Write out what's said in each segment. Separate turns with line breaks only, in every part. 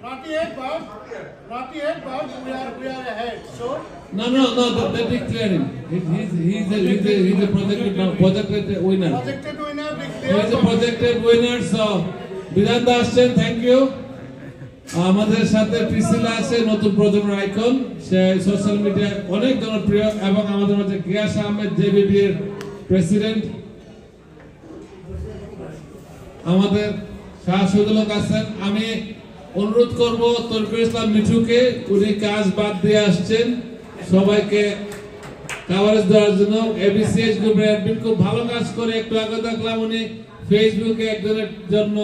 Not yet, but we are ahead. So
no, they declared him. He's a projected winner.
Projected winner.
He's a projected winner. So, Bidan Dashen, thank you. আমাদের সাথে Priscilla আছে নতুন প্রজন্মের icon, সে social মিডিয়ায় অনেক জনপ্রিয় এবং আমাদের মধ্যে গিয়াস আহমেদ জেবিবি এর প্রেসিডেন্ট, আমাদের শাহসুদুল হক আছেন। আমি অনুরোধ করব তরফির ইসলাম মিঠুকে, উনি কাজ বাদ দিয়ে আসছেন, সবাইকে কভারেজ দেওয়ার জন্য। এবিসিএস গ্রুপের অ্যাডমিন খুব ভালো কাজ করে, একটু আগে দেখলাম উনি ফেসবুকে একজনের জন্য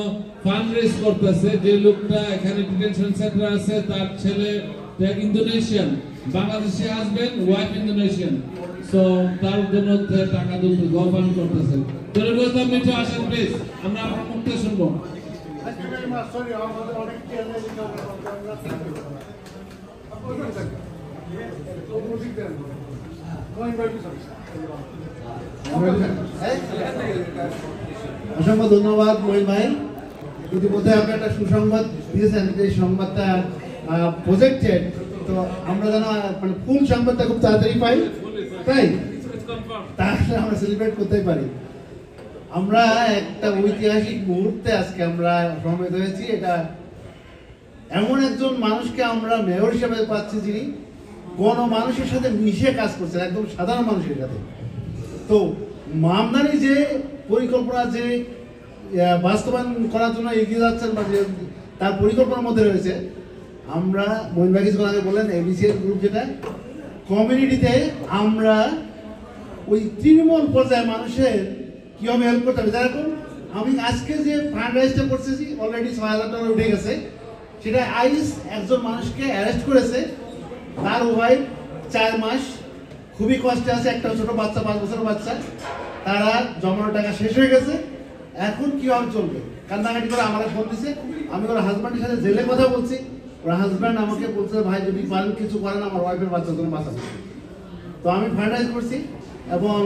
ফান্ড রেজ করতেছে। যে লোকটা এখানে ডিটেনশন সেন্টার আছে তার ছেলে Indonesian, Bangladeshi husband, wife Indonesian, so তার জন্য টাকা তুলতে গোফান্ড করতেছে। তরফির ইসলাম মিঠু আসেন প্লিজ, আমরা আপনার মুখে শুনবো।
Thank you very much. Sorry, I'm already
অসংখ্য ধন্যবাদ মহিন ভাই। ইতিমধ্যে আপনি একটা সুসংবাদ দিয়েছেন, যে সংবাদটা প্রজেক্টেড, তো আমরা যেন মানে ফুল সংবাদটা খুব তাড়াতাড়ি পাই, তাই তাহলে আমরা সেলিব্রেট করতে পারি। আমরা একটা ঐতিহাসিক মুহূর্তে আজকে আমরা সমবেত হয়েছি। এটা এমন একজন মানুষকে আমরা মেয়র হিসেবে পাচ্ছি যিনি গণমানুষের সাথে মিশে কাজ করছেন, একদম সাধারণ মানুষের সাথে। তো মামদানি যে পরিকল্পনা যে বাস্তবায়ন করার জন্য এগিয়ে যাচ্ছেন বা যে তার পরিকল্পনার মধ্যে রয়েছে, আমরা মহিন ভাই কিছুক্ষণ আগে বললেন এবিসিএস গ্রুপ যেটা কমিউনিটিতে আমরা ওই তৃণমূল পর্যায়ে মানুষের কীভাবে হেল্প করতে হবে। যেরকম আমি আজকে যে ফান্ড রাইজটা করতেছি অলরেডি ৬,০০০ টাকা উঠে গেছে, সেটা আইস একজন মানুষকে অ্যারেস্ট করেছে, তার ওয়াইফ ৪ মাস খুবই কষ্টে আছে, একটা ছোট বাচ্চা ৫ বছরের বাচ্চা, তারা জমানো টাকা শেষ হয়ে গেছে। এখন কীভাবে চলবে কান্নাকাটি করে আমার ফোন দিছে। আমি ওর হাজব্যান্ডের সাথে জেলে কথা বলছি, ওর হাজব্যান্ড আমাকে বলছে ভাই যদি পারেন কিছু করেন আমার ওয়াইফের বাচ্চা জন্য বাঁচাবো। তো আমি ফান্ড রাইজ করছি এবং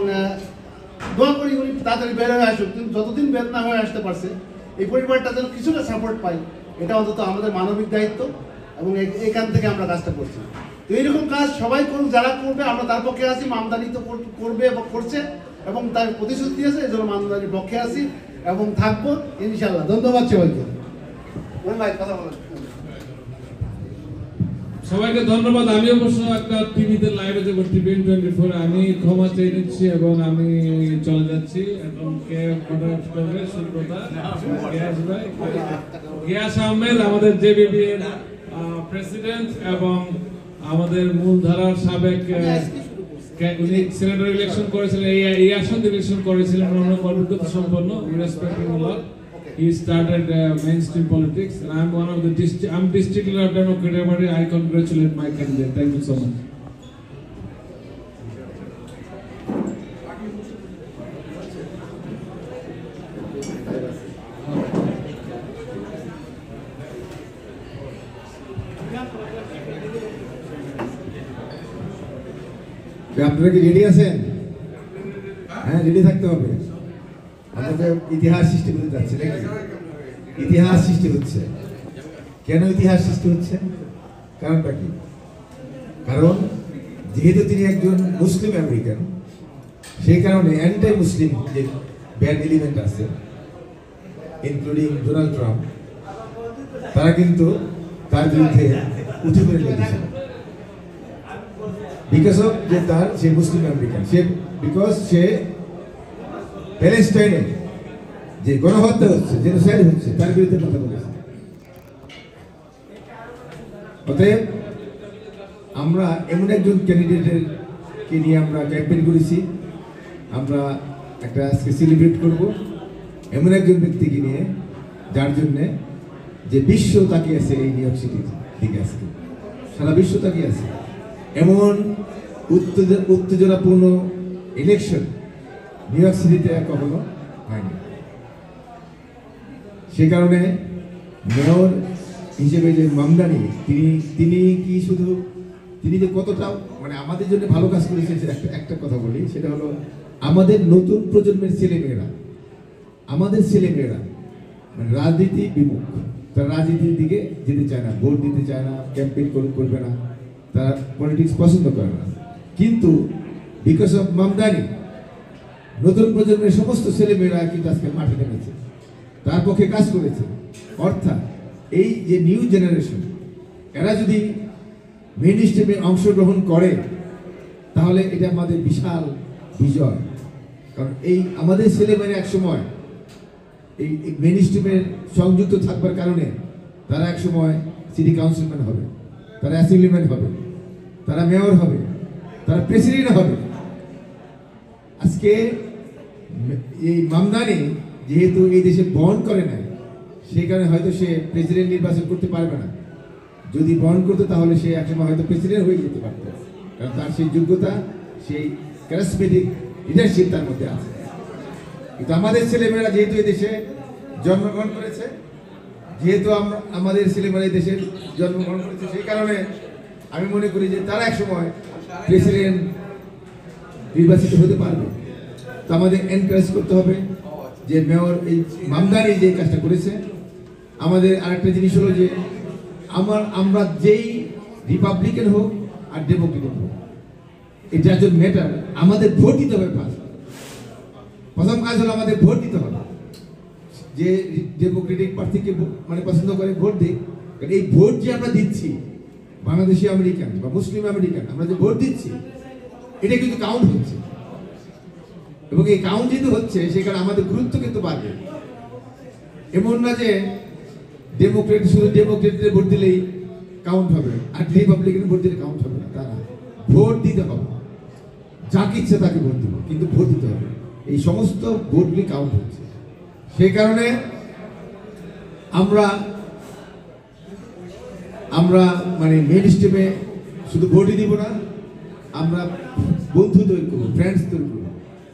দোয়া করি উনি তাড়াতাড়ি বের হয়ে আসুক, কিন্তু যতদিন বের না হয়ে আসতে পারছে এই পরিবারটা যেন কিছুটা সাপোর্ট পাই, এটা অন্তত আমাদের মানবিক দায়িত্ব এবং এখান থেকে আমরা কাজটা করছি। তো এইরকম কাজ সবাই করুক, যারা করবে আমরা তার পক্ষে আছি। মামদানি তো করবে এবং করছে এবং তার প্রতিশ্রুতি দিয়েছে, এই জন্য মামদানির পক্ষে আছি এবং থাকবো ইনশাল্লাহ। ধন্যবাদ সবাইকে। ভাই কথা বলেন।
সবাইকে ধন্যবাদ। আমি অবশ্য একটা টিভিতে লাইভে দেবো, TVN24, আমি ক্ষমা চেয়ে নিচ্ছি এবং আমি চলে যাচ্ছি। এখন কে কন্ট্যাক্ট করবে? সুব্রতা, গিয়াস আহমেদ আমাদের জেবিবি এর প্রেসিডেন্ট এবং আমাদের মূলধারার সাবেক উনি সিনেটর ইলেকশন করেছিলেন, এই আসন ইলেকশন করেছিলেন, অভিজ্ঞতা সম্পন্ন। He started mainstream politics, and I'm one of the I'm district leader of Democratic Party. I congratulate my candidate. Thank you so much.
আপনারা কি রেডি আছেন? হ্যাঁ, রেডি থাকতে হবে। আমাদের ইতিহাস সৃষ্টি করতে যাচ্ছে নাকি? ইতিহাস সৃষ্টি হচ্ছে। কেন ইতিহাস সৃষ্টি হচ্ছে? কারণটা কি? কারণ যেহেতু তিনি একজন মুসলিম আমেরিকান, সেই কারণে অ্যান্টি মুসলিম যে ব্যাড এলিমেন্ট আছে, ইনক্লুডিং ডোনাল্ড ট্রাম্প, তারা কিন্তু তার বিরুদ্ধে উঠে পড়ে লেগেছে। বিকজ অফ যে তার সে মুসলিম আমেরিকান, বিকজ সে প্যালেস্টাইনে যে গণহত্যা হচ্ছে, জেনোসাইড হচ্ছে, তার বিরুদ্ধে কথা বলেছে। অতএব আমরা এমন একজন ক্যান্ডিডেটকে নিয়ে আমরা ক্যাম্পেইন করেছি, আমরা একটা আজকে সেলিব্রেট করব এমন একজন ব্যক্তিকে নিয়ে যার জন্যে যে বিশ্ব তাকিয়ে আছে এই নিউ ইয়র্ক সিটির দিকে। আজকে সারা বিশ্ব তাকিয়ে আছে। এমন উত্তেজনাপূর্ণ ইলেকশন নিউ ইয়র্ক সিটিতে কখনো হয়নি। সে কারণে মেয়র হিসেবে যে মামদানি, তিনি কি শুধু তিনি যে কতটা মানে আমাদের জন্য ভালো কাজ করেছে, একটা কথা বলি, সেটা হলো আমাদের নতুন প্রজন্মের ছেলেমেয়েরা, আমাদের ছেলেমেয়েরা মানে রাজনীতি বিমুখ, তারা রাজনীতির দিকে যেতে চায় না, ভোট দিতে চায় না, ক্যাম্পেইন করবে না, তারা পলিটিক্স পছন্দ করে না। কিন্তু বিকজ অফ মামদানি নতুন প্রজন্মের সমস্ত ছেলেমেয়েরা কিন্তু আজকে মাঠে নেমেছে, তার পক্ষে কাজ করেছে। অর্থাৎ এই যে নিউ জেনারেশন, এরা যদি মেইন স্ট্রিমে অংশগ্রহণ করে তাহলে এটা আমাদের বিশাল বিজয়। কারণ এই আমাদের ছেলেমেয়েরা এক সময় এই মেইন স্ট্রিমের সংযুক্ত থাকবার কারণে তারা এক সময় সিটি কাউন্সিলম্যান হবে, তারা অ্যাসেম্বলিম্যান হবে, তারা মেয়র হবে, তারা প্রেসিডেন্ট হবে। আজকে এই মামদানি যেহেতু এই দেশে বর্ন করে নাই, সেই কারণে হয়তো সে প্রেসিডেন্ট নির্বাচন করতে পারবে না। যদি বর্ন করতো তাহলে সে একসময় হয়তো প্রেসিডেন্ট হয়ে যেতে পারত, কারণ তার সেই যোগ্যতা, সেই ক্যারিজমেটিক লিডারশিপ তার মধ্যে আছে। কিন্তু আমাদের ছেলেমেয়েরা যেহেতু এই দেশে জন্মগ্রহণ করেছে, যেহেতু আমাদের ছেলেমেয়েরা এই দেশে জন্মগ্রহণ করেছে, সেই কারণে আমি মনে করি যে তারা একসময় প্রেসিডেন্ট নির্বাচিত হতে পারবে। তো আমাদের এনকারেজ করতে হবে যে মেয়র এই মামদানি যে কাজটা করেছে। আমাদের আরেকটা জিনিস হলো যে আমরা যেই রিপাবলিকান হোক আর ডেমোক্রেটিক হোক, এটা ডাজন্ট ম্যাটার, আমাদের ভোট দিতে হবে। প্রথম কাজ হলো আমাদের ভোট দিতে হবে। যে ডেমোক্রেটিক প্রার্থীকে মানে পছন্দ করে ভোট দিই, কারণ এই ভোট যে আমরা দিচ্ছি, বাংলাদেশি আমেরিকান বা মুসলিম আমেরিকান আমরা যে ভোট দিচ্ছি, এটা কিন্তু কাউন্ট হচ্ছে। এবং এই কাউন্ট যেহেতু হচ্ছে, সেখানে আমাদের গুরুত্ব কিন্তু বাড়বে। এমন না যে ডেমোক্রেট শুধু ডেমোক্রেটদের ভোট দিলেই কাউন্ট হবে আর রিপাবলিকান ভোট দিলে কাউন্ট হবে না, তা না। ভোট দিতে হবে, যাকে ইচ্ছে তাকে ভোট দিব, কিন্তু ভোট দিতে হবে। এই সমস্ত ভোটগুলি কাউন্ট হচ্ছে। সেই কারণে আমরা মানে মেইন স্ট্রিমে শুধু ভোটই দিব না, আমরা বন্ধু তৈরি করবো, ফ্রেন্ডস তৈরি করবো।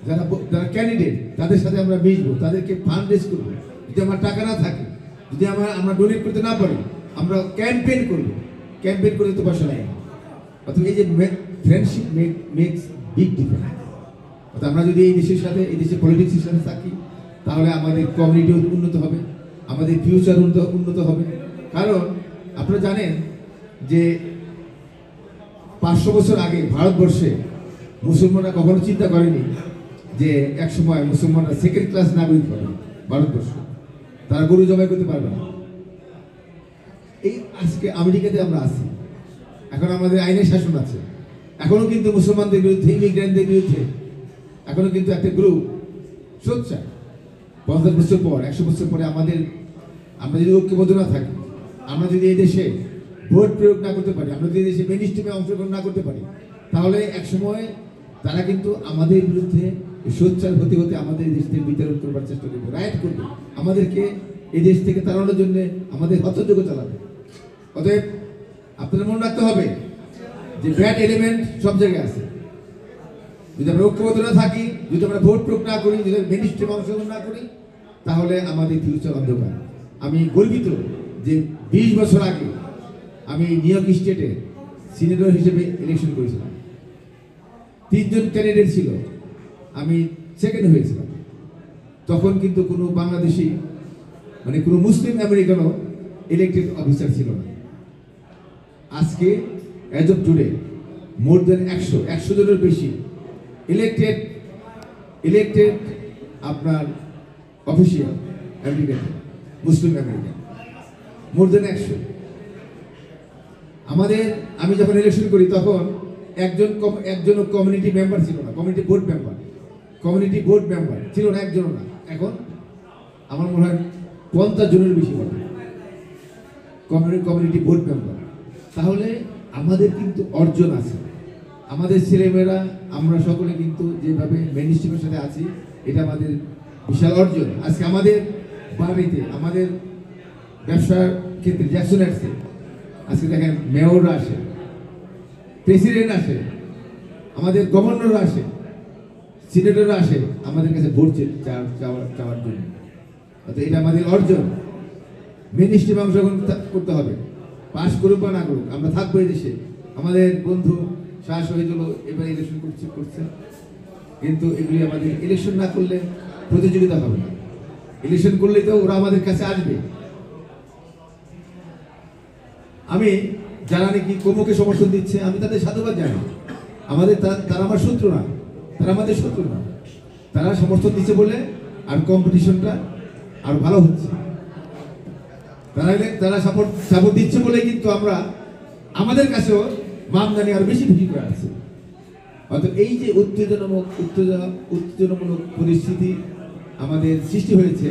যারা ক্যান্ডিডেট তাদের সাথে আমরা মিশবো, তাদেরকে ফান্ড রেজ করবো। যদি আমার টাকা না থাকে, যদি আমরা ডোনেট করতে না পারি, আমরা ক্যাম্পেইন করবো। ক্যাম্পেইন করে তো পয়সা নেই। অর্থাৎ এই যে ফ্রেন্ডশিপ মেক্স বিগ ডিফারেন্স। অর্থাৎ আমরা যদি এই দেশের সাথে, এই দেশের পলিটিক্সের সাথে থাকি, তাহলে আমাদের কমিউনিটি উন্নত হবে, আমাদের ফিউচার উন্নত হবে। কারণ আপনারা জানেন যে 500 বছর আগে ভারতবর্ষে মুসলমানরা কখনো চিন্তা করেনি যে এক সময় মুসলমানরা সেকেন্ড ক্লাস নাগরিক হবে ভারতবর্ষ, তারা গরু জবাই করতে পারবে না। এই আজকে আমেরিকাতে আমরা আছি, এখন আমাদের আইনের শাসন আছে, এখনো কিন্তু মুসলমানদের বিরুদ্ধে, ইমিগ্রেন্টদের বিরুদ্ধে এখনো কিন্তু একটা গ্রুপ সোচ্চার। 50 বছর পর, 100 বছর পরে আমরা যদি ঐক্যবদ্ধ না থাকি, আমরা যদি এই দেশে ভোট প্রয়োগ না করতে পারি, আমরা যদি এই দেশে মেইন স্ট্রিমে অংশগ্রহণ না করতে পারি, তাহলে এক সময় তারা কিন্তু আমাদের বিরুদ্ধে সোচ্চার হতে হতে আমাদের দেশ থেকে বিতরণ করবার চেষ্টা করবে, রাইট করবে, আমাদেরকে এই দেশ থেকে তাড়ানোর জন্য আমাদের হতযোগ্য চালাবে। অতএব আপনাদের মনে রাখতে হবে যে ব্যাড এলিমেন্ট সব জায়গায় আছে। যদি আমরা ঐক্যবদ্ধ না থাকি, যদি আমরা ভোট প্রয়োগ না করি, যদি মেইন স্ট্রিমে অংশগ্রহণ না করি, তাহলে আমাদের ফিউচার অন্ধকার। আমি গর্বিত যে 20 বছর আগে আমি নিউ ইয়র্ক স্টেটে সিনেটর হিসেবে ইলেকশন করেছিলাম। 3 জন ক্যান্ডিডেট ছিল, আমি সেকেন্ড হয়েছিলাম। তখন কিন্তু কোনো বাংলাদেশি মানে কোনো মুসলিম আমেরিকানও ইলেক্টেড অফিসার ছিল না। আজকে অ্যাজ অফ টুডে মোর দেন 100 জনের বেশি ইলেক্টেড আপনার অফিসিয়াল আমেরিকান, মুসলিম আমেরিকান, মোর দেন 100। আমি যখন ইলেকশন করি তখন একজন কমিউনিটি মেম্বার ছিল না, কমিউনিটি বোর্ড মেম্বার ছিল না, একজনও না। এখন আমার মনে হয় 50 জনের বেশি হবে কমিউনিটি বোর্ড মেম্বার। তাহলে আমাদের কিন্তু অর্জন আছে। আমাদের ছেলেমেয়েরা, আমরা সকলে কিন্তু যেভাবে মেইন স্ট্রিমের সাথে আছি, এটা আমাদের বিশাল অর্জন। আজকে আমাদের বাড়িতে, আমাদের ব্যবসার ক্ষেত্রে জ্যাকসন আসছে, আজকে দেখেন মেয়ররা আসে, প্রেসিডেন্ট আসে, আমাদের গভর্নররা আসে, সিনেটররা আসে আমাদের কাছে ভোট চাওয়ার জন্য। অর্থাৎ এটা আমাদের অর্জন। মেইন স্ট্রিমে অংশগ্রহণ করতে হবে, পাস করুক বা না করুক, আমরা থাকবো এই দেশে। আমাদের বন্ধু শাহ শহীদুল এবার ইলেকশন করছে, কিন্তু এগুলি আমাদের ইলেকশন না করলে প্রতিযোগিতা হবে না। ইলেকশন করলেই তো ওরা আমাদের কাছে আসবে। আমি যারা নাকি কোমোকে সমর্থন দিচ্ছে আমি তাদের সাধুবাদ জানাই। তারা আমার শত্রু না, তারা আমাদের শত্রু না, তারা সমর্থন দিচ্ছে বলে আর কম্পিটিশনটা আর ভালো হচ্ছে। তারা সাপোর্ট দিচ্ছে বলে কিন্তু আমরা আমাদের কাছেও আমদানি আরো বেশি বিক্রি করে আছে। অর্থাৎ এই যে উত্তেজনামূলক পরিস্থিতি আমাদের সৃষ্টি হয়েছে,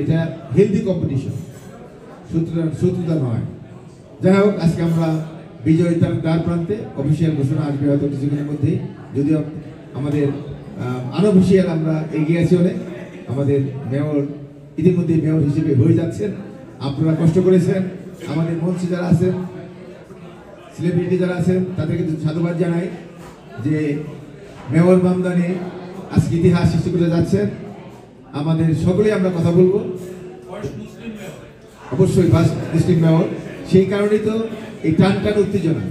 এটা হেলদি কম্পিটিশন, শত্রুতা নয়। যাই হোক, আজকে আমরা বিজয়িতার দ্বার প্রান্তে, অফিসিয়াল ঘোষণা আসবে হয়তো কিছুদিনের মধ্যেই, যদিও আমাদের আনঅফিসিয়াল আমরা এগিয়ে আছি অনেক। আমাদের মেয়র ইতিমধ্যে মেয়র হিসেবে হয়ে যাচ্ছেন। আপনারা কষ্ট করেছেন, আমাদের মন্ত্রী যারা আছেন, সেলিব্রিটি যারা আছেন, তাদেরকে সাধুবাদ জানাই যে মেয়র মামদানি আজকে ইতিহাস সৃষ্টি করে যাচ্ছেন। আমাদের সকলেই আমরা কথা বলবো, অবশ্যই ফার্স্ট মুসলিম মেয়র। সেই কারণেই তো এই টান উত্তেজনা,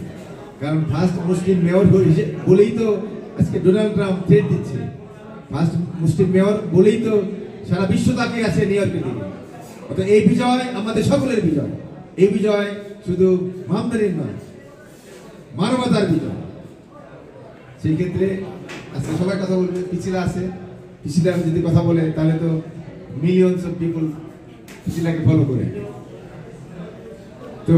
কারণ ফার্স্ট মুসলিম মেয়র বলেই তো আজকে ডোনাল্ড ট্রাম্প থ্রেট দিচ্ছে। ফার্স্ট মুসলিম মেয়র বলেই তো সারা বিশ্ব তাকিয়ে আছে নিউ ইয়র্কের দিকে। অর্থাৎ এই বিজয় আমাদের সকলের বিজয়। এই বিজয় শুধু মামদানির নয়, মানবতার বিজয়। সেই ক্ষেত্রে আজকে সবাই কথা বলবে, পিছিলা আছে, পিছিলা যদি কথা বলে তাহলে তো মিলিয়নস অফ পিপল পিছিলাকে ফলো করে। তো